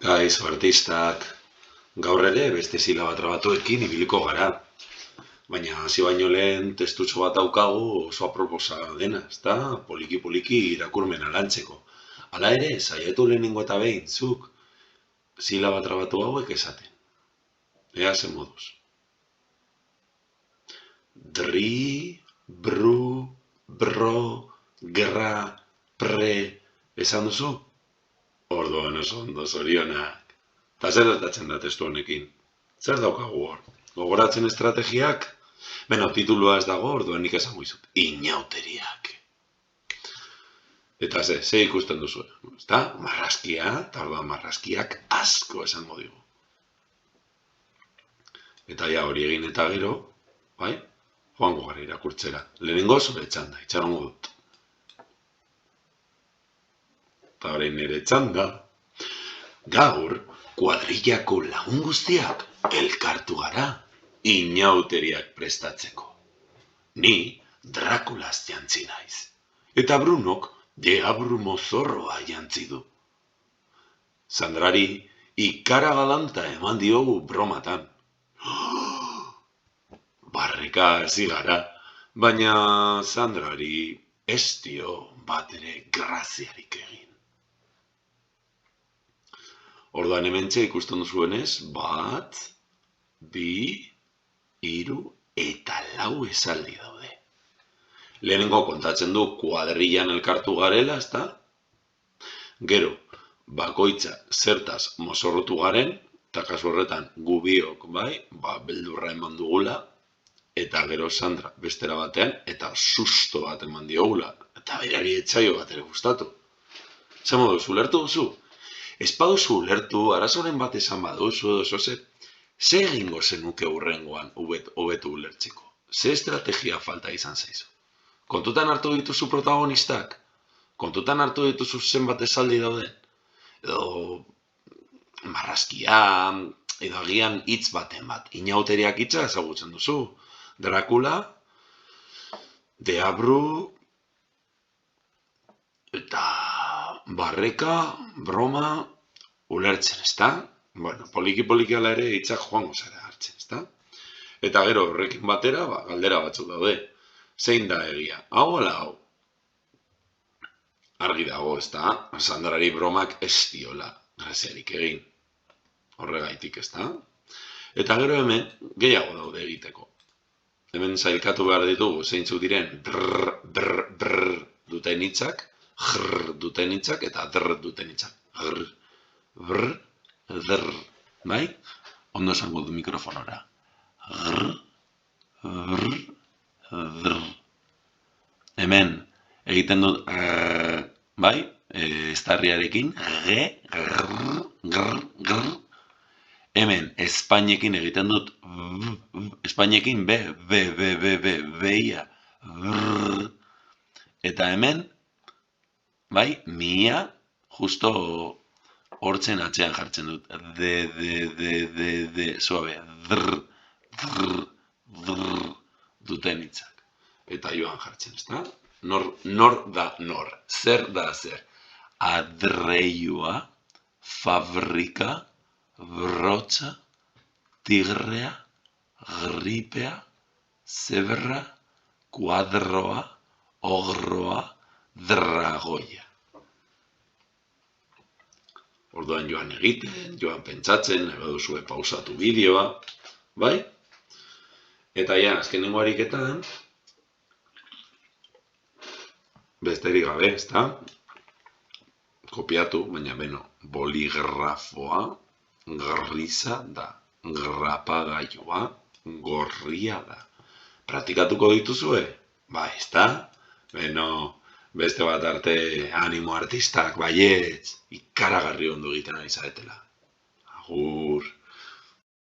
Kaixo artistak, gaur ere beste silaba trabatuekin ibiliko gara. Baina hasi baino lehen testutxo bat daukagu oso aproposa dena, ezta? Poliki-poliki irakurmena lantzeko. Hala ere, saiatu lehenengo eta behin, zuk silaba trabatu hauek esaten. Ea zen moduz. Dri, bru, bro, gra, pre, esan duzu? Orduan oso ondo zorionak. Ta zer gertatzen da testu honekin? Zer daukagu hor? Gogoratzen estrategiak? Beno, titulua ez dago, orduan nik esango izut. Inauteriak. Eta ze ikusten duzu? Ezta? Marrazkia, eta orduan marrazkiak asko esango digu. Eta ja hori egin eta gero, bai? Joango gara irakurtzera. Lehenengo zure txanda, itxarongo dut. Eta orain nire txanda. Gaur, kuadrillako lagun guztiak elkartu gara inauteriak prestatzeko. Ni Drakulaz jantzi naiz. Eta Brunok deabru mozorroa jantzi du. Sandrari ikara galanta eman diogu bromatan. Barreka hasi gara, baina Sandrari ez dio bat ere graziarik egin. Orduan hementxe ikusten duzuenez, 1, 2, 3 eta 4 esaldi daude. Lehenengo kontatzen du kuadrillan elkartu garela, ezta? Gero, bakoitza zertaz mozorrotu garen, eta kasu horretan gu biok, bai, beldurra eman dugula, eta gero Sandra bestera batean, eta susto bat eman diogula, eta berari etxaio bat ere gustatu. Zer moduz, ulertu duzu? Ez baduzu ulertu, arazoren bat esan baduzu, ze egingo zenuke hurrengoan hobeto ulertzeko? Ze estrategia falta izan zaizu? Kontutan hartu dituzu protagonistak? Kontutan hartu dituzu zenbat esaldi dauden? Edo marrazkia, edo agian hitz baten bat. Inauteriak hitza ezagutzen duzu. Drakula, deabru, eta barreka, broma, ulertzen, ezta? Bueno, poliki-poliki ala ere hitzak joango zara hartzen, ezta? Eta gero horrekin batera, galdera batzuk daude. Zein da egia? Hau ala hau? Argi dago, ezta? Sandrari bromak ez diola graziarik egin. Horregaitik, ezta? Eta gero hemen gehiago daude egiteko. Hemen zailkatu behar ditugu zeintzuk diren brr duten hitzak, duten hitzak eta duten hitzak. Brr, bai? Ondo esango du mikrofonora. Hemen egiten dut, bai? Estarriarekin, hemen Espainekin egiten dut, Espainekin beia, eta hemen, bai, mia, justo hortzen atzean jartzen dut. Suave. Duten hitzak. Eta joan jartzen, ezta? Nor da nor. Zer da zer. Adreilua, fabrika, brotza, tigrea, gripea, zeberra, kuadroa, ogroa, dragoia. Orduan joan egiten, joan pentsatzen, nahi baduzue pausatu bideoa, bai? Eta ja, azkenengo ariketan, besterik gabe, ezta? Kopiatu, baina beno, boligrafoa, grisa da, grapagailua, gorria da. Praktikatuko dituzue? Ba, ezta? Beno, beste bat arte animo artistak, baietz, ikaragarri ondo egiten ari zaretela. Agur.